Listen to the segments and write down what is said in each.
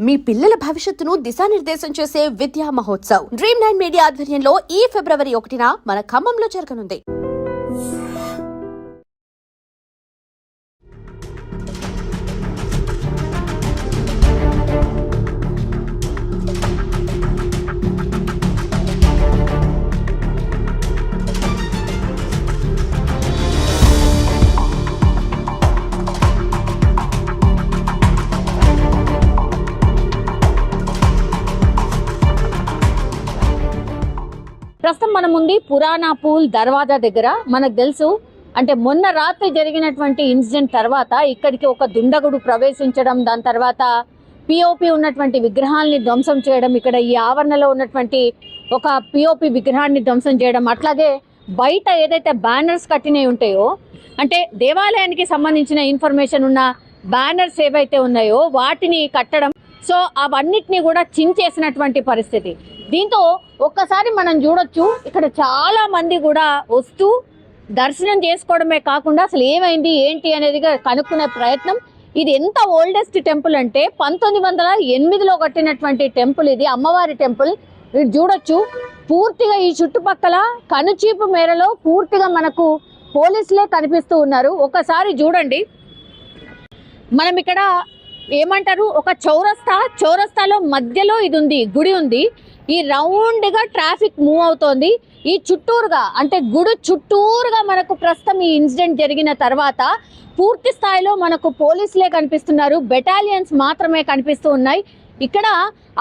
మీ పిల్లల భవిష్యత్తును దిశానిర్దేశం చేసే విద్యా మహోత్సవ్ Dream9 మీడియా ఆధ్వర్యంలో ఈ ఫిబ్రవరి 1న మన ఖమ్మంలో జరగనుంది. ప్రస్తుతం మనం ఉంది పురాణా పూల్ దర్వాజా దగ్గర. మనకు తెలుసు అంటే మొన్న రాత్రి జరిగినటువంటి ఇన్సిడెంట్ తర్వాత ఇక్కడికి ఒక దుండగుడు ప్రవేశించడం, దాని తర్వాత పిఓపి ఉన్నటువంటి విగ్రహాల్ని ధ్వంసం చేయడం, ఇక్కడ ఈ ఆవరణలో ఉన్నటువంటి ఒక పిఓపి విగ్రహాన్ని ధ్వంసం చేయడం, అట్లాగే బయట ఏదైతే బ్యానర్స్ కట్టినవి ఉంటాయో అంటే దేవాలయానికి సంబంధించిన ఇన్ఫర్మేషన్ ఉన్న బ్యానర్స్ ఏవైతే ఉన్నాయో వాటిని కట్టడం, సో అవన్నిటిని కూడా చించేసినటువంటి పరిస్థితి. దీంతో ఒక్కసారి మనం చూడొచ్చు ఇక్కడ చాలా మంది కూడా వస్తూ దర్శనం చేసుకోవడమే కాకుండా అసలు ఏమైంది ఏంటి అనేది కనుక్కునే ప్రయత్నం. ఇది ఎంత ఓల్డెస్ట్ టెంపుల్ అంటే 1908లో కట్టినటువంటి టెంపుల్ ఇది, అమ్మవారి టెంపుల్. మీరు చూడొచ్చు పూర్తిగా ఈ చుట్టుపక్కల కనుచీపు మేరలో పూర్తిగా మనకు పోలీసులే కనిపిస్తూ ఉన్నారు. ఒకసారి చూడండి, మనం ఇక్కడ ఏమంటారు ఒక చౌరస్తాలో మధ్యలో ఇది ఉంది, గుడి ఉంది. ఈ రౌండ్ గా ట్రాఫిక్ మూవ్ అవుతోంది. ఈ చుట్టూరుగా అంటే గుడి చుట్టూరుగా మనకు ప్రస్తుతం ఈ ఇన్సిడెంట్ జరిగిన తర్వాత పూర్తి స్థాయిలో మనకు పోలీసులే కనిపిస్తున్నారు, బెటాలియన్స్ మాత్రమే కనిపిస్తూ ఉన్నాయి. ఇక్కడ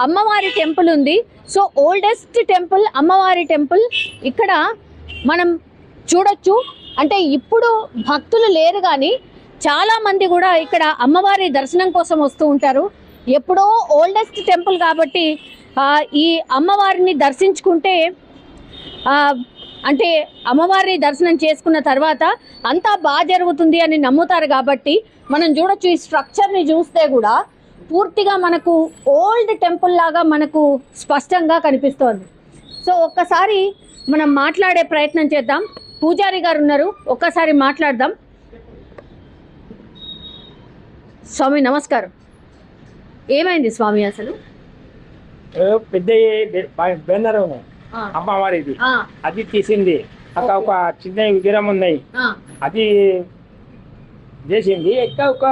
అమ్మవారి టెంపుల్ ఉంది. సో ఓల్డెస్ట్ టెంపుల్ అమ్మవారి టెంపుల్ ఇక్కడ మనం చూడొచ్చు. అంటే ఇప్పుడు భక్తులు లేరు కానీ చాలా మంది కూడా ఇక్కడ అమ్మవారి దర్శనం కోసం వస్తూ ఉంటారు. ఎప్పుడో ఓల్డెస్ట్ టెంపుల్ కాబట్టి ఈ అమ్మవారిని దర్శించుకుంటే అంటే అమ్మవారిని దర్శనం చేసుకున్న తర్వాత అంతా బాగా జరుగుతుంది అని నమ్ముతారు కాబట్టి మనం చూడొచ్చు. ఈ స్ట్రక్చర్ని చూస్తే కూడా పూర్తిగా మనకు ఓల్డ్ టెంపుల్ లాగా మనకు స్పష్టంగా కనిపిస్తోంది. సో ఒక్కసారి మనం మాట్లాడే ప్రయత్నం చేద్దాం. పూజారి గారు ఉన్నారు, ఒక్కసారి మాట్లాడదాం. స్వామి నమస్కారం. ఏమైంది స్వామి అసలు? పెద్ద బ్యానర్ ఉన్నాయి అమ్మవారిది, అది తీసింది. అక్కడ ఒక చిన్న విగ్రహం ఉన్నాయి, అది చేసింది. ఎక్కడ ఒక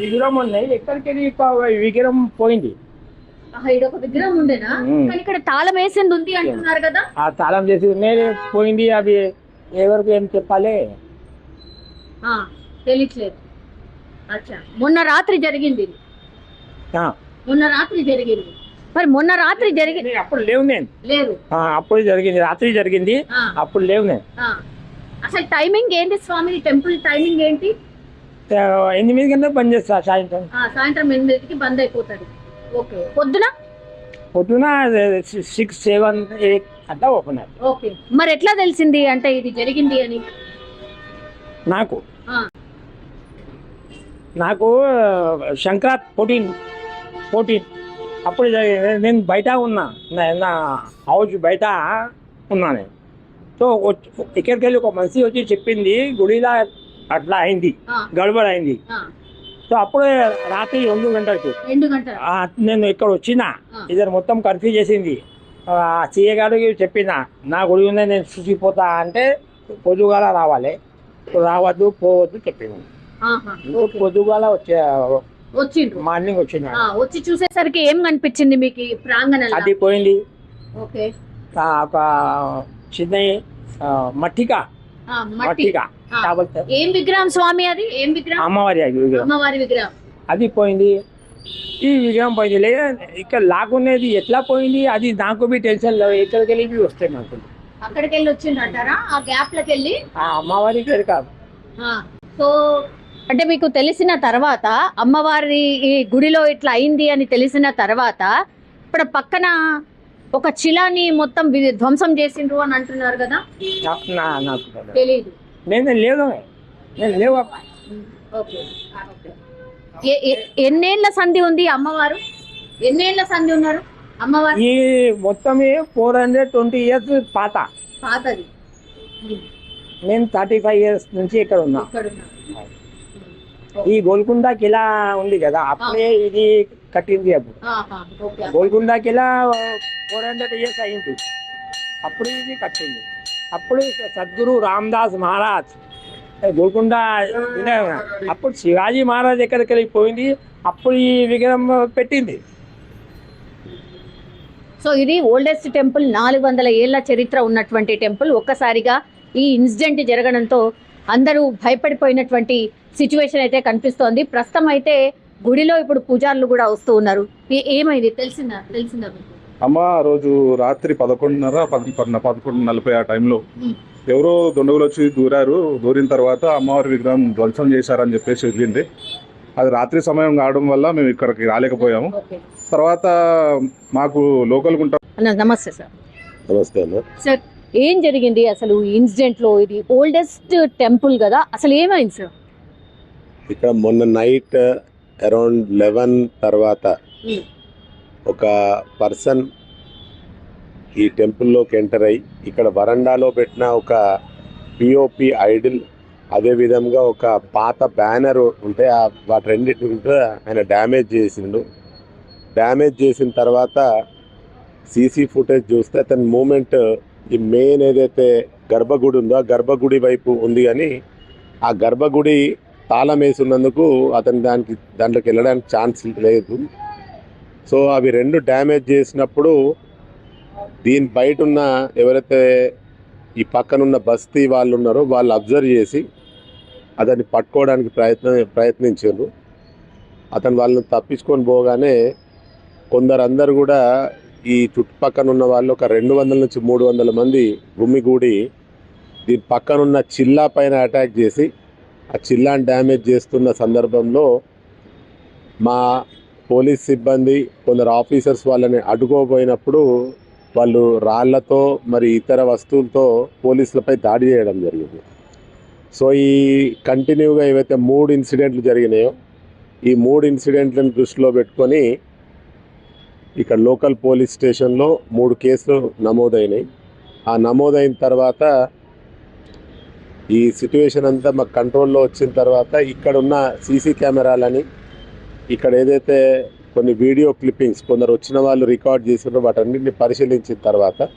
విగ్రహం ఉన్నాయి, ఎక్కడికి విగ్రహం పోయింది. ఒక విగ్రహం ఉండేనా? ఇక్కడ తాళం వేసింది ఉంది అంటున్నారు కదా. ఆ తాళం చేసి పోయింది. అది ఎవరికి ఏం చెప్పాలి తెలియట్లేదు. మొన్న రాత్రి జరిగింది, మొన్న రాత్రి జరిగింది. మరి మొన్న రాత్రి జరిగింది అప్పుడు లేవు నేను, లేదు అప్పుడు జరిగింది, రాత్రి జరిగింది, అప్పుడు లేవు నేను. అసలు టైమింగ్ ఏంటి స్వామి? టెంపుల్ టైమింగ్ ఏంటి? 8 గంటలకు బంద్ చేస్తా, సాయంత్రం 8కి బంద్ అయిపోతుంది. ఓకే. పొద్దున 6, 7, 8 అట్లా ఓపెన్ అవుతుంది. ఓకే. మరి ఎట్లా తెలిసింది అంటే ఇది జరిగింది అని? నాకు సంక్రాంతి 14 అప్పుడు నేను బయట ఉన్నా, నా హౌస్ బయట ఉన్నా నేను. సో ఇక్కడికి వెళ్ళి ఒక మనిషి వచ్చి చెప్పింది గుడిలా అట్లా అయింది, గడబడ అయింది. సో అప్పుడు రాత్రి 2 గంటలకు నేను ఇక్కడ వచ్చిన, ఇద్దరు మొత్తం కన్ఫ్యూజ్ చేసింది. సీఏ గారికి చెప్పిన నా గుడి ఉందని నేను చూసిపోతా అంటే పొద్దుగాల రావాలి, రావద్దు పోవద్దు చెప్పింది. పొద్దుగాల వచ్చిండ్రు, మార్నింగ్ వచ్చింది. వచ్చి చూసేసరికి ఏం కనిపించింది మీకు ప్రాంగణం? అది పోయింది. ఓకే. ఒక చిన్న మట్టిక ఏం విగ్రహం స్వామి అది? ఏం విగ్రహం? అమ్మవారి విగ్రహం. అది పోయింది. ఈ విగ్రహం పోయింది. లేదా ఇక్కడ లాగున్నది ఎట్లా పోయింది అది నాకు బి టెన్షన్ లేదు. ఎక్కడికి వెళ్ళి వస్తాయి నాకు. అక్కడికి వెళ్ళి వచ్చిందంటారా? ఆ గ్యాప్ లకి వెళ్ళి అమ్మవారికి కాదు. సో అంటే మీకు తెలిసిన తర్వాత అమ్మవారి ఈ గుడిలో ఇట్లా అయింది అని తెలిసిన తర్వాత ఇప్పుడు పక్కన ఒక శిలాని మొత్తం ధ్వంసం చేసిండ్రు అని అంటున్నారు కదా. తెలీదు. నేను లేవు. ఎన్నేళ్ల సంధి ఉంది అమ్మవారు? ఎన్నేళ్ల సంధి ఉన్నారు అమ్మవారు? ఈ మొత్తం 420 years పాతది. నేను 35 years నుంచి ఇక్కడ ఉన్నా. ఈ గోల్కొండ కిలా ఉంది కదా, అప్పుడే ఇది కట్టింది అప్పుడు. గోల్కొండకి ఇలా 400 years అయింది, అప్పుడు ఇది కట్టింది. అప్పుడు సద్గురు రామదాస్ మహారాజ్ గోల్కొండ అప్పుడు శివాజీ మహారాజ్ ఎక్కడికి వెళ్ళిపోయింది, అప్పుడు ఈ విగ్రహం పెట్టింది. సో ఇది ఓల్డెస్ట్ టెంపుల్, 400 ఏళ్ల చరిత్ర ఉన్నటువంటి టెంపుల్. ఒక్కసారిగా ఈ ఇన్సిడెంట్ జరగడంతో అందరూ భయపడిపోయినటువంటి సిచ్యువేషన్ అయితే కనిపిస్తోంది. ప్రస్తుతం అయితే గుడిలో ఇప్పుడు పూజారులు కూడా వస్తూ ఉన్నారు. ఏమైంది తెలిసిందా మీకు? అమ్మ రోజు రాత్రి 11:40 ఆ టైంలో ఎవరో దొండగులు వచ్చి దూరిన తర్వాత అమ్మవారి విగ్రహం ధ్వంసం చేశారని చెప్పేసి వెళ్ళింది. అది రాత్రి సమయం కావడం వల్ల మేము ఇక్కడికి రాలేకపోయాము. తర్వాత మాకు లోకల్ నమస్తే సార్. నమస్తే అన్న. సార్ ఏం జరిగింది అసలు ఇన్సిడెంట్ లో? ఇది ఓల్డెస్ట్ టెంపుల్ కదా, అసలు ఏమైంది సార్? ఇక్కడ మొన్న నైట్ అరౌండ్ 11 తర్వాత ఒక పర్సన్ ఈ టెంపుల్లోకి ఎంటర్ అయ్యి ఇక్కడ వరండాలో పెట్టిన ఒక పిఓపి ఐడిల్, అదేవిధంగా ఒక పాత బ్యానర్ ఉంటే వాటి రెండింటి ఆయన డ్యామేజ్ చేసిండు. డ్యామేజ్ చేసిన తర్వాత సీసీ ఫుటేజ్ చూస్తే అతని మూమెంట్ ఈ మెయిన్ ఏదైతే గర్భగుడి ఉందో ఆ గర్భగుడి వైపు ఉంది, కానీ ఆ గర్భగుడి తాళం వేసున్నందుకు అతను దాంట్లోకి వెళ్ళడానికి ఛాన్స్ లేదు. సో అవి రెండు డ్యామేజ్ చేసినప్పుడు దీని బయట ఉన్న ఎవరైతే ఈ పక్కనున్న బస్తీ వాళ్ళు ఉన్నారో వాళ్ళు అబ్జర్వ్ చేసి అతన్ని పట్టుకోవడానికి ప్రయత్నించారు. అతను వాళ్ళని తప్పించుకొని పోగానే కొందరందరూ కూడా ఈ చుట్టుపక్కన ఉన్న వాళ్ళు ఒక 200 నుంచి 300 మంది గుమ్మిగూడి దీని పక్కనున్న చిల్లా పైన అటాక్ చేసి ఆ చిల్లాని డ్యామేజ్ చేస్తున్న సందర్భంలో మా పోలీస్ సిబ్బంది కొందరు ఆఫీసర్స్ వాళ్ళని అడ్డుకోపోయినప్పుడు వాళ్ళు రాళ్లతో మరి ఇతర వస్తువులతో పోలీసులపై దాడి చేయడం జరిగింది. సో ఈ కంటిన్యూగా ఏవైతే 3 ఇన్సిడెంట్లు జరిగినాయో ఈ 3 ఇన్సిడెంట్లను దృష్టిలో పెట్టుకొని ఇక్కడ లోకల్ పోలీస్ స్టేషన్లో 3 కేసులు నమోదైనాయి. ఆ నమోదైన తర్వాత ఈ సిట్యువేషన్ అంతా మాకు కంట్రోల్లో వచ్చిన తర్వాత ఇక్కడ ఉన్న సీసీ కెమెరాలని, ఇక్కడ ఏదైతే కొన్ని వీడియో క్లిప్పింగ్స్ కొందరు వచ్చిన వాళ్ళు రికార్డ్ చేసారో వాటన్నిటిని పరిశీలించిన తర్వాత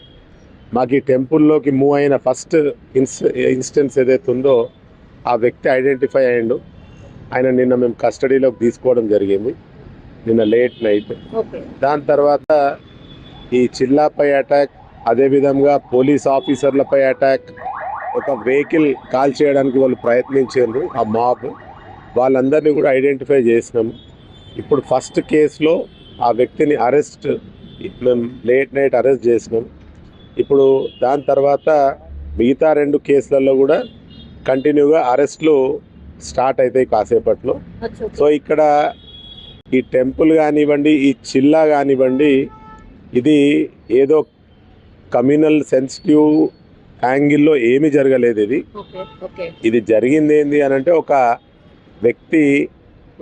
మాకు ఈ టెంపుల్లోకి మూవ్ అయిన ఫస్ట్ ఇన్స్టెన్స్ ఏదైతే ఉందో ఆ వ్యక్తి ఐడెంటిఫై అయ్యిండు. ఆయన నిన్న మేము కస్టడీలోకి తీసుకోవడం జరిగింది, నిన్న లేట్ నైట్. దాని తర్వాత ఈ చిల్లాపై అటాక్, అదేవిధంగా పోలీస్ ఆఫీసర్లపై అటాక్, ఒక వెహికల్ కాల్ చేయడానికి వాళ్ళు ప్రయత్నించారు ఆ మాబ్, వాళ్ళందరినీ కూడా ఐడెంటిఫై చేసినాము. ఇప్పుడు ఫస్ట్ కేసులో ఆ వ్యక్తిని మేము లేట్ నైట్ అరెస్ట్ చేసినాం. ఇప్పుడు దాని తర్వాత మిగతా 2 కేసులలో కూడా కంటిన్యూగా అరెస్ట్లు స్టార్ట్ అవుతాయి కాసేపట్లో. సో ఇక్కడ ఈ టెంపుల్ కానివ్వండి, ఈ చిల్లా కానివ్వండి, ఇది ఏదో కమ్యూనల్ సెన్సిటివ్ యాంగిల్లో ఏమీ జరగలేదు. ఇది జరిగింది ఏంది అని అంటే ఒక వ్యక్తి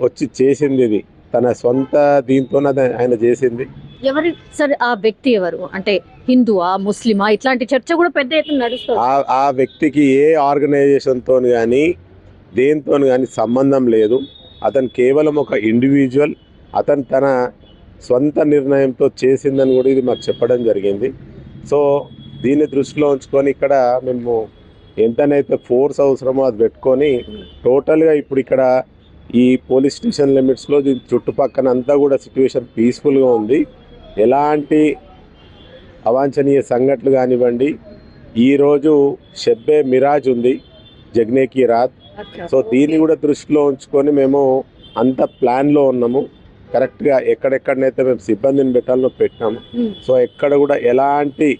వచ్చి చేసింది, ఇది తన సొంత దీంతో ఆయన చేసింది. ఎవరు సార్ ఆ వ్యక్తి? ఎవరు అంటే హిందువా, ముస్లిమా? ఇట్లాంటి చర్చ కూడా పెద్ద ఎత్తున నడుస్తుంది. ఆ వ్యక్తికి ఏ ఆర్గనైజేషన్తో కానీ దేంతో కానీ సంబంధం లేదు. అతను కేవలం ఒక ఇండివిజువల్, అతను తన సొంత నిర్ణయంతో చేసిందని కూడా ఇది మాకు చెప్పడం జరిగింది. సో దీన్ని దృష్టిలో ఉంచుకొని ఇక్కడ మేము ఎంతనైతే ఫోర్స్ అవసరమో అది పెట్టుకొని టోటల్గా ఇప్పుడు ఇక్కడ ఈ పోలీస్ స్టేషన్ లిమిట్స్లో దీని చుట్టుపక్కన అంతా కూడా సిచ్యువేషన్ పీస్ఫుల్గా ఉంది. ఎలాంటి అవాంఛనీయ సంఘటనలు కానివ్వండి. ఈరోజు షెబ్బే మిరాజ్ ఉంది, జగ్నేకి రాత్. సో దీన్ని కూడా దృష్టిలో ఉంచుకొని మేము అంత ప్లాన్లో ఉన్నాము. కరెక్ట్గా ఎక్కడెక్కడనైతే మేము సిబ్బందిని పెట్టాలో పెట్టాము. సో ఎక్కడ కూడా ఎలాంటి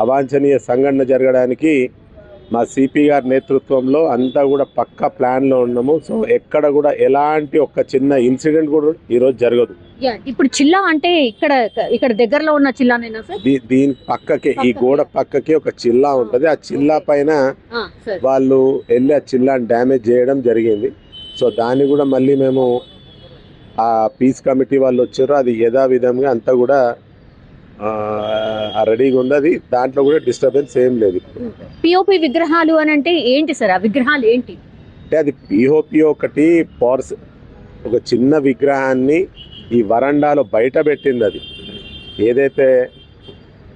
అవాంఛనీయ సంఘటన జరగడానికి మా సిపి గారి నేతృత్వంలో అంతా కూడా పక్కా ప్లాన్లో ఉన్నాము. సో ఎక్కడ కూడా ఎలాంటి ఒక చిన్న ఇన్సిడెంట్ కూడా ఈరోజు జరగదు. ఇప్పుడు చిల్లా అంటే ఇక్కడ దగ్గరలో ఉన్న చిల్లానేనా సార్? దీని పక్కకే, ఈ గోడ పక్కకే ఒక చిల్లా ఉంటుంది. ఆ చిల్లా పైన వాళ్ళు వెళ్ళి ఆ చిల్లాని డ్యామేజ్ చేయడం జరిగింది. సో దాన్ని కూడా మళ్ళీ మేము ఆ పీస్ కమిటీ వాళ్ళు వచ్చారు, అది యథావిధంగా అంతా కూడా రెడీగా ఉంది. అది దాంట్లో కూడా డిస్టర్బెన్స్ ఏం లేదు. పిఓపి విగ్రహాలు అని అంటే ఏంటి సార్? ఆ విగ్రహాలు ఏంటి అంటే అది పిఓపి ఒకటి ఒక చిన్న విగ్రహాన్ని ఈ వరండాలో బయట పెట్టింది అది. ఏదైతే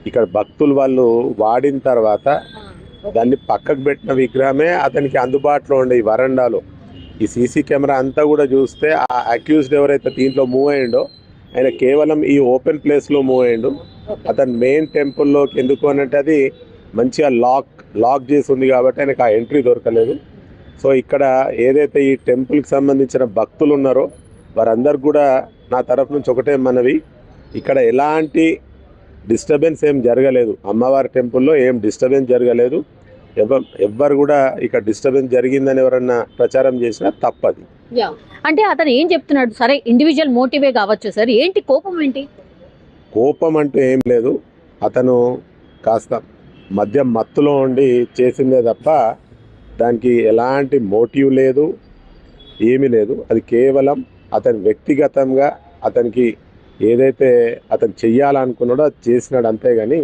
ఇక్కడ భక్తులు వాళ్ళు వాడిన తర్వాత దాన్ని పక్కకు పెట్టిన విగ్రహమే అతనికి అందుబాటులో ఉండే ఈ వరండాలో. ఈ సీసీ కెమెరా అంతా కూడా చూస్తే ఆ అక్యూజ్డ్ ఎవరైతే దీంట్లో మూవ్ అయ్యిండో ఆయన కేవలం ఈ ఓపెన్ ప్లేస్లో మూవ్ అయ్యిండు. అతను మెయిన్ టెంపుల్లోకి ఎందుకు అనంటే అది మంచిగా లాక్ చేసి ఉంది కాబట్టి ఆయనకు ఆ ఎంట్రీ దొరకలేదు. సో ఇక్కడ ఏదైతే ఈ టెంపుల్కి సంబంధించిన భక్తులు ఉన్నారో వారందరికి కూడా నా తరఫు నుంచి ఒకటే మనవి, ఇక్కడ ఎలాంటి డిస్టర్బెన్స్ ఏం జరగలేదు. అమ్మవారి టెంపుల్లో ఏం డిస్టర్బెన్స్ జరగలేదు. ఎవ్వరు కూడా ఇక్కడ డిస్టర్బెన్స్ జరిగిందని ఎవరన్నా ప్రచారం చేసినా తప్పది. అంటే అతను ఏం చెప్తున్నాడు? సరే, ఇండివిజువల్ మోటివే కావచ్చు సార్, ఏంటి కోపం ఏంటి? కోపం అంటూ ఏం లేదు. అతను కాస్త మద్యం మత్తులో ఉండి చేసిందే తప్ప దానికి ఎలాంటి మోటివ్ లేదు, ఏమీ లేదు. అది కేవలం అతని వ్యక్తిగతంగా అతనికి ఏదైతే అతను చెయ్యాలనుకున్నాడో అది చేసినాడు, అంతేగాని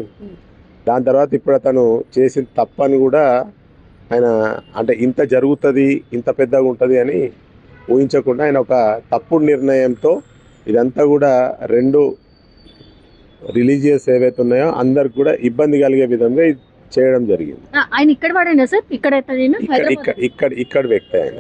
దాని తర్వాత ఇప్పుడు అతను చేసిన తప్పని కూడా ఆయన అంటే ఇంత జరుగుతుంది, ఇంత పెద్దగా ఉంటుంది అని ఊహించకుండా ఆయన ఒక తప్పుడు నిర్ణయంతో ఇదంతా కూడా రెండు రిలీజియస్ ఏవైతే ఉన్నాయో అందరికి కూడా ఇబ్బంది కలిగే విధంగా ఇది చేయడం జరిగింది. ఆయన ఇక్కడ వాడేనా సార్? ఇక్కడ వ్యక్తి ఆయన.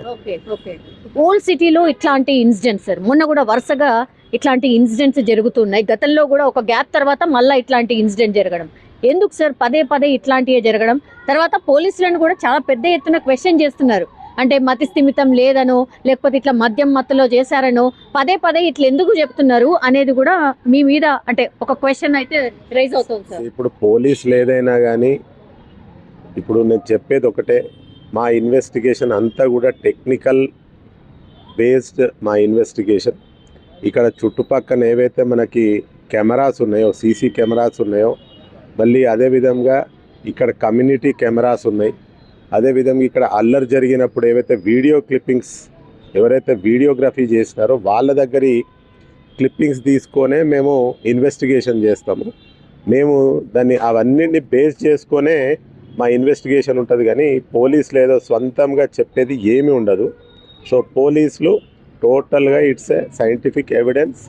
ఓల్డ్ సిటీలో ఇట్లాంటి ఇన్సిడెంట్స్ సార్ మొన్న కూడా వరుసగా ఇట్లాంటి ఇన్సిడెంట్స్ జరుగుతున్నాయి. గతంలో కూడా ఒక గ్యాప్ తర్వాత మళ్ళీ ఇట్లాంటి ఇన్సిడెంట్ జరగడం ఎందుకు సార్? పదే పదే ఇట్లాంటివే జరగడం. తర్వాత పోలీసులను కూడా చాలా పెద్ద ఎత్తున క్వశ్చన్ చేస్తున్నారు. అంటే మతి స్థిమితం లేదనో లేకపోతే ఇట్లా మద్యం మత్తులో చేశారనో పదే పదే ఇట్లా ఎందుకు చెప్తున్నారు అనేది కూడా మీ మీద అంటే ఒక క్వశ్చన్ అయితే రైజ్ అవుతుంది సార్. ఇప్పుడు పోలీసులు ఏదైనా కానీ ఇప్పుడు నేను చెప్పేది ఒకటే, మా ఇన్వెస్టిగేషన్ అంతా కూడా టెక్నికల్ బేస్డ్ మా ఇన్వెస్టిగేషన్. ఇక్కడ చుట్టుపక్కల ఏవైతే మనకి కెమెరాస్ ఉన్నాయో, సీసీ కెమెరాస్ ఉన్నాయో, మళ్ళీ అదేవిధంగా ఇక్కడ కమ్యూనిటీ కెమెరాస్ ఉన్నాయి. అదేవిధంగా ఇక్కడ అల్లరి జరిగినప్పుడు ఏవైతే వీడియో క్లిప్పింగ్స్ ఎవరైతే వీడియోగ్రఫీ చేసినారో వాళ్ళ దగ్గర క్లిప్పింగ్స్ తీసుకొనే మేము ఇన్వెస్టిగేషన్ చేస్తాము. మేము దాన్ని అవన్నిటిని బేస్ చేసుకొనే మా ఇన్వెస్టిగేషన్ ఉంటుంది, కానీ పోలీసులు ఏదో సొంతంగా చెప్పేది ఏమీ ఉండదు. సో పోలీసులు టోటల్గా it's a scientific evidence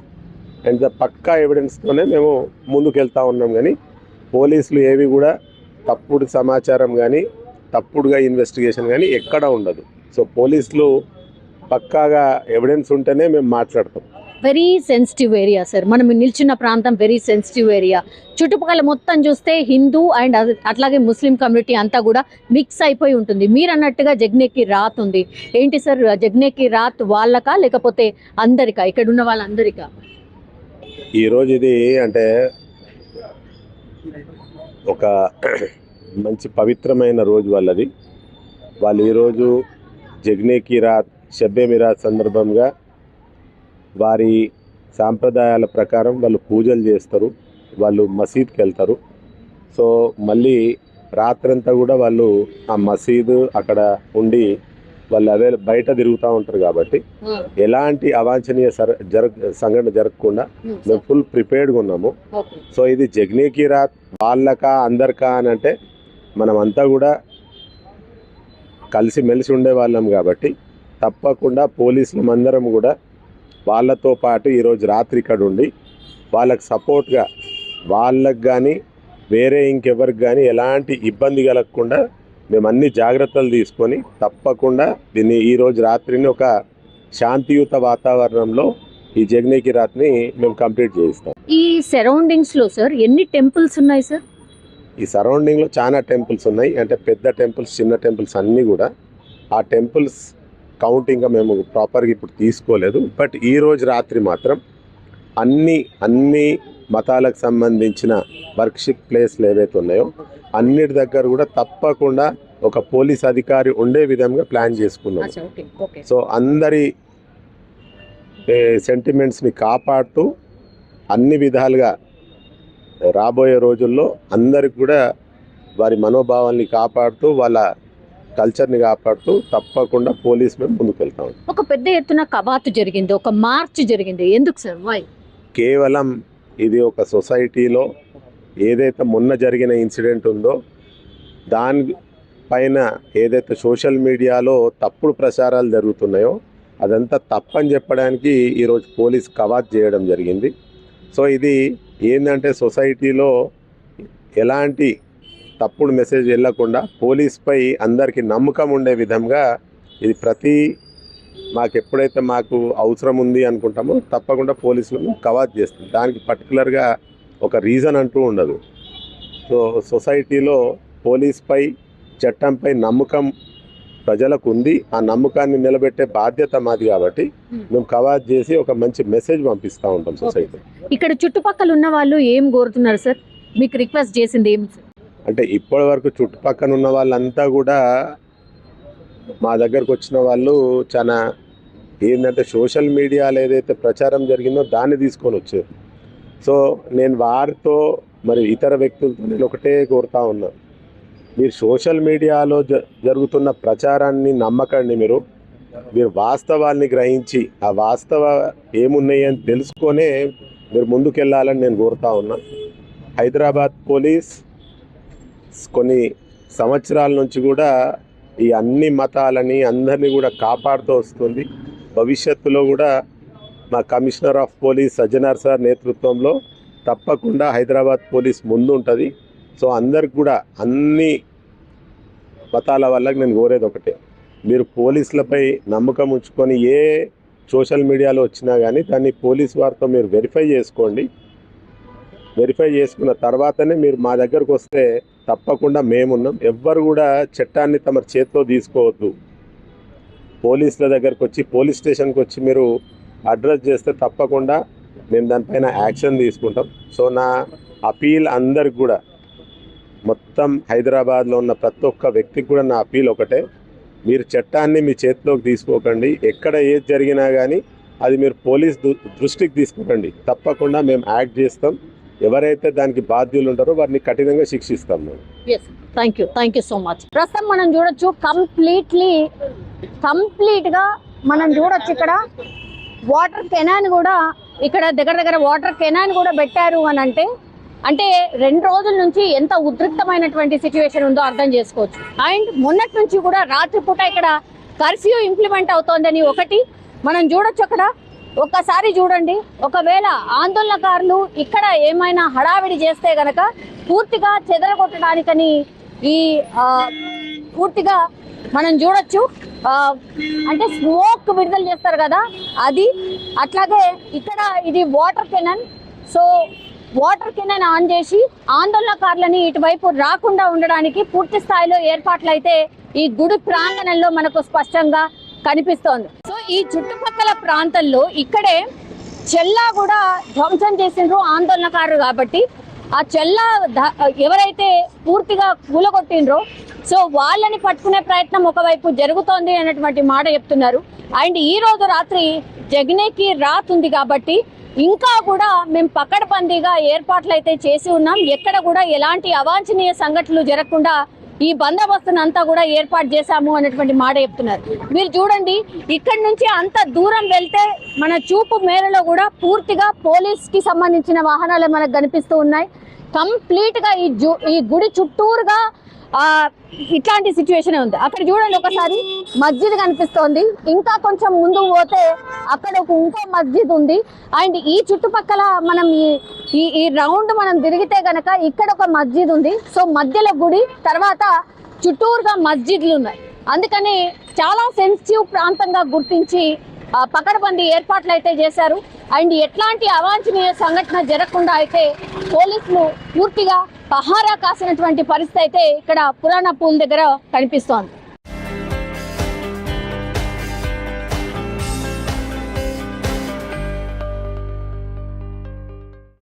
and the పక్కా ఎవిడెన్స్తోనే మేము ముందుకు వెళ్తూ ఉన్నాం. కానీ పోలీసులు ఏవి కూడా తప్పుడు సమాచారం కానీ తప్పుడుగా ఇన్వెస్టిగేషన్ కానీ ఎక్కడ ఉండదు. సో పోలీసులు పక్కాగా ఎవిడెన్స్ ఉంటేనే మేము మాట్లాడతాం. వెరీ సెన్సిటివ్ ఏరియా సార్, మనం నిల్చున్న ప్రాంతం వెరీ సెన్సిటివ్ ఏరియా. చుట్టుపక్కల మొత్తం చూస్తే హిందూ అండ్ అట్లాగే ముస్లిం కమ్యూనిటీ అంతా కూడా మిక్స్ అయిపోయి ఉంటుంది. మీరు అన్నట్టుగా జగ్నేకి రాత్ ఉంది. ఏంటి సార్ జగ్నేకి రాత్ వాళ్ళకా లేకపోతే అందరికా, ఇక్కడ ఉన్న వాళ్ళందరికా? ఈరోజు ఇది అంటే ఒక మంచి పవిత్రమైన రోజు వాళ్ళది. వాళ్ళు ఈరోజు జగ్నేకి రాత్ షబ్బే మిరాత్ సందర్భంగా వారి సాంప్రదాయాల ప్రకారం వాళ్ళు పూజలు చేస్తారు, వాళ్ళు మసీద్కి వెళ్తారు. సో మళ్ళీ రాత్రంతా కూడా వాళ్ళు ఆ మసీదు అక్కడ ఉండి వాళ్ళు అవే బయట తిరుగుతూ ఉంటారు. కాబట్టి ఎలాంటి అవాంఛనీయ సంఘటన జరగకుండా మేము ఫుల్ ప్రిపేర్డ్గా ఉన్నాము. సో ఇది జగ్నేకి రాత్ వాళ్ళకా అందరికా అని అంటే మనమంతా కూడా కలిసిమెలిసి ఉండేవాళ్ళం కాబట్టి తప్పకుండా పోలీసులు అందరం కూడా వాళ్ళతో పాటు ఈరోజు రాత్రి ఇక్కడ ఉండి వాళ్ళకి సపోర్ట్గా వాళ్ళకి కానీ వేరే ఇంకెవరికి కానీ ఎలాంటి ఇబ్బంది కలగకుండా మేము అన్ని జాగ్రత్తలు తీసుకొని తప్పకుండా దీన్ని ఈరోజు రాత్రిని ఒక శాంతియుత వాతావరణంలో ఈ జగ్నేకి రాత్ని మేము కంప్లీట్ చేయిస్తాం. ఈ సరౌండింగ్స్లో సార్ ఎన్ని టెంపుల్స్ ఉన్నాయి సార్? ఈ సరౌండింగ్లో చాలా టెంపుల్స్ ఉన్నాయి. అంటే పెద్ద టెంపుల్స్, చిన్న టెంపుల్స్ అన్నీ కూడా. ఆ టెంపుల్స్ కౌంట్ ఇంకా మేము ప్రాపర్గా ఇప్పుడు తీసుకోలేదు. బట్ ఈరోజు రాత్రి మాత్రం అన్ని మతాలకు సంబంధించిన వర్షిప్ ప్లేస్లు ఏవైతే ఉన్నాయో అన్నిటి దగ్గర కూడా తప్పకుండా ఒక పోలీస్ అధికారి ఉండే విధంగా ప్లాన్ చేసుకున్నాం. సో అందరి సెంటిమెంట్స్ని కాపాడుతూ అన్ని విధాలుగా రాబోయే రోజుల్లో అందరికి కూడా వారి మనోభావాల్ని కాపాడుతూ వాళ్ళ కల్చర్ని కాపాడుతూ తప్పకుండా పోలీస్ మేము ముందుకు వెళ్తాం. ఒక పెద్ద ఎత్తున కవాతు జరిగింది, ఒక మార్చ్ జరిగింది, ఎందుకు సార్? వై? కేవలం ఇది ఒక సొసైటీలో ఏదైతే మొన్న జరిగిన ఇన్సిడెంట్ ఉందో దాని పైన ఏదైతే సోషల్ మీడియాలో తప్పుడు ప్రచారాలు జరుగుతున్నాయో అదంతా తప్పని చెప్పడానికి ఈరోజు పోలీస్ కవాత్ చేయడం జరిగింది. సో ఇది ఏంటంటే సొసైటీలో ఎలాంటి తప్పుడు మెసేజ్ వెళ్ళకుండా పోలీస్పై అందరికీ నమ్మకం ఉండే విధంగా ఇది మాకు ఎప్పుడైతే మాకు అవసరం ఉంది అనుకుంటామో తప్పకుండా పోలీసులను కవాత్ చేస్తుంది. దానికి పర్టికులర్గా ఒక రీజన్ అంటూ ఉండదు. సో సొసైటీలో పోలీస్పై చట్టంపై నమ్మకం ప్రజలకు ఉంది. ఆ నమ్మకాన్ని నిలబెట్టే బాధ్యత మాది కాబట్టి మేము కవాత్ చేసి ఒక మంచి మెసేజ్ పంపిస్తూ ఉంటాం సొసైటీ. ఇక్కడ చుట్టుపక్కల ఉన్న వాళ్ళు ఏం కోరుతున్నారు సార్? మీకు రిక్వెస్ట్ చేసింది ఏం? అంటే ఇప్పటి వరకు చుట్టుపక్కల ఉన్న వాళ్ళంతా కూడా మా దగ్గరకు వచ్చిన వాళ్ళు చాలా ఏంటంటే సోషల్ మీడియాలో ఏదైతే ప్రచారం జరిగిందో దాన్ని తీసుకొని వచ్చారు. సో నేను వారితో మరి ఇతర వ్యక్తులతో నేను ఒకటే కోరుతా ఉన్నాను, మీరు సోషల్ మీడియాలో జరుగుతున్న ప్రచారాన్ని నమ్మకండి. మీరు వాస్తవాల్ని గ్రహించి ఆ వాస్తవ ఏమున్నాయి అని తెలుసుకొనే మీరు ముందుకెళ్ళాలని నేను కోరుతా ఉన్నా. హైదరాబాద్ పోలీస్ కొన్ని సంవత్సరాల నుంచి కూడా ఈ అన్ని మతాలని అందరినీ కూడా కాపాడుతూ వస్తుంది. భవిష్యత్తులో కూడా మా commissioner of police Sajjanar sir నేతృత్వంలో తప్పకుండా హైదరాబాద్ పోలీస్ ముందు ఉంటుంది. సో అందరికి కూడా అన్ని మతాల వాళ్ళకి నేను కోరేది ఒకటే, మీరు పోలీసులపై నమ్మకం ఉంచుకొని ఏ సోషల్ మీడియాలో వచ్చినా కానీ దాన్ని పోలీస్ వారితో మీరు వెరిఫై చేసుకోండి. వెరిఫై చేసుకున్న తర్వాతనే మీరు మా దగ్గరకు వస్తే తప్పకుండా మేమున్నాం. ఎవ్వరు కూడా చట్టాన్ని తమ చేతిలో తీసుకోవద్దు. పోలీసుల దగ్గరకు వచ్చి పోలీస్ స్టేషన్కి వచ్చి మీరు అడ్రస్ చేస్తే తప్పకుండా మేము దానిపైన యాక్షన్ తీసుకుంటాం. సో నా అపీల్ అందరికి కూడా, మొత్తం హైదరాబాద్లో ఉన్న ప్రతి ఒక్క వ్యక్తికి కూడా నా అపీల్ ఒకటే, మీరు చట్టాన్ని మీ చేతిలోకి తీసుకోకండి. ఎక్కడ ఏది జరిగినా కానీ అది మీరు పోలీస్ దృష్టికి తీసుకోకండి. తప్పకుండా మేము యాక్ట్ చేస్తాం. ఎవరైతే దానికి బాధ్యులు ఉంటారో వారిని కఠినంగా శిక్షిస్తాం మేము. Thank you so much. ప్రస్తుతం మనం చూడొచ్చు కంప్లీట్గా మనం చూడొచ్చు ఇక్కడ వాటర్ కెనాన్ కూడా, ఇక్కడ దగ్గర వాటర్ కెనాన్ కూడా పెట్టారు అని అంటే 2 రోజుల నుంచి ఎంత ఉద్రిక్తమైనటువంటి సిచ్యువేషన్ ఉందో అర్థం చేసుకోవచ్చు. అండ్ మొన్నటి నుంచి కూడా రాత్రిపూట ఇక్కడ కర్ఫ్యూ ఇంప్లిమెంట్ అవుతోందని ఒకటి మనం చూడొచ్చు. అక్కడ ఒక్కసారి చూడండి, ఒకవేళ ఆందోళనకారులు ఇక్కడ ఏమైనా హడావిడి చేస్తే గనక పూర్తిగా చెదరగొట్టడానికని పూర్తిగా మనం చూడొచ్చు. అంటే స్మోక్ విడుదల చేస్తారు కదా, అది అట్లాగే ఇక్కడ ఇది water Canon. So water Canon on చేసి ఆందోళనకారులని ఇటువైపు రాకుండా ఉండడానికి పూర్తి స్థాయిలో ఏర్పాట్లు అయితే ఈ గుడి ప్రాంగణంలో మనకు స్పష్టంగా కనిపిస్తోంది. సో ఈ చుట్టుపక్కల ప్రాంతంలో ఇక్కడే చెల్లా కూడా ధ్వంసం చేసిండ్రు ఆందోళనకారులు కాబట్టి ఆ చెల్లా ఎవరైతే పూర్తిగా కూలగొట్టిండ్రో సో వాళ్ళని పట్టుకునే ప్రయత్నం ఒకవైపు జరుగుతోంది అన్నటువంటి మాట చెప్తున్నారు. అండ్ ఈ రోజు రాత్రి జగనేకి రాత్ ఉంది కాబట్టి ఇంకా కూడా మేము పకడ్బందీగా ఏర్పాట్లు అయితే చేసి ఉన్నాం. ఎక్కడ కూడా ఎలాంటి అవాంఛనీయ సంఘటనలు జరగకుండా ఈ బందోబస్తును అంతా కూడా ఏర్పాటు చేశాము అన్నటువంటి మాట చెప్తున్నారు. మీరు చూడండి, ఇక్కడి నుంచి అంత దూరం వెళ్తే మన చూపు మేరలో కూడా పూర్తిగా పోలీస్కి సంబంధించిన వాహనాలు మనకు కనిపిస్తూ ఉన్నాయి. కంప్లీట్గా ఈ గుడి చుట్టూరుగా ఇట్లాంటి సిచ్యువేషన్ ఉంది. అక్కడ చూడండి, ఒకసారి మస్జిద్ కనిపిస్తోంది. ఇంకా కొంచెం ముందుకు పోతే అక్కడ ఇంకో మస్జిద్ ఉంది. అండ్ ఈ చుట్టుపక్కల మనం ఈ రౌండ్ మనం తిరిగితే గనక ఇక్కడ ఒక మస్జిద్ ఉంది. సో మధ్యలో గుడి, తర్వాత చుట్టూరుగా మస్జిద్లు ఉన్నాయి. అందుకని చాలా సెన్సిటివ్ ప్రాంతంగా గుర్తించి పకడ్బందీ ఏర్పాట్లు అయితే చేశారు. అండ్ ఎట్లాంటి అవాంఛనీయ సంఘటన జరగకుండా అయితే పోలీసులు పూర్తిగా పహారా కాసినటువంటి పరిస్థితి అయితే ఇక్కడ పురాణ పూల్ దగ్గర కనిపిస్తోంది.